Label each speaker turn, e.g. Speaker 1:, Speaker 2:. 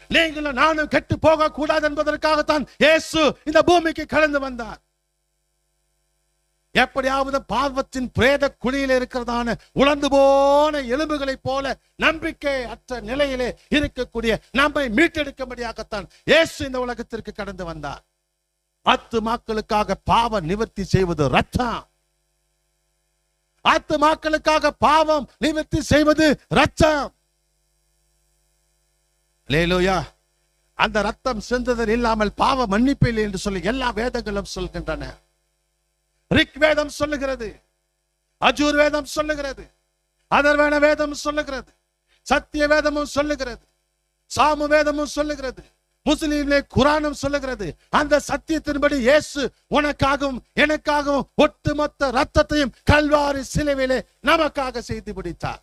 Speaker 1: நீங்களும் நானும் கெட்டு போக கூடாது என்பதற்காகத்தான் இயேசு இந்த பூமிக்கு கடந்து வந்தார். எப்படியாவது பாவத்தின் பிரேத குழியில இருக்கிறதான உலர்ந்து போன எலும்புகளை போல நம்பிக்கை அற்ற நிலையிலே இருக்கக்கூடிய நம்மை மீட்டெடுக்கும்படியாகத்தான் இயேசு இந்த உலகத்திற்கு கடந்து வந்தார். ஆத்துமாக்களுக்காக பாவ நிவர்த்தி செய்வது ரத்தம். ஆத்துமாக்களுக்காக பாவம் நிவர்த்தி செய்வது ரத்தம். அல்லேலூயா. அந்த ரத்தம் சிந்துதல் இல்லாமல் பாவ மன்னிப்பு இல்லை என்று சொல்லி எல்லா வேதங்களும் சொல்கின்றன. ரிக் வேதம் சொல்லுகிறது, அஜூர் வேதம் சொல்லுகிறது, அதர்வேண வேதம் சொல்லுகிறது, சத்திய வேதமும் சொல்லுகிறது, சாமு வேதமும் சொல்லுகிறது, முஸ்லிம்லே குரானும் சொல்லுகிறது. அந்த சத்தியத்தின்படி இயேசு உனக்காகவும் எனக்காகவும் ஒட்டுமொத்த ரத்தத்தையும் கல்வாரி சிலுவையிலே நமக்காக செய்து முடித்தார்.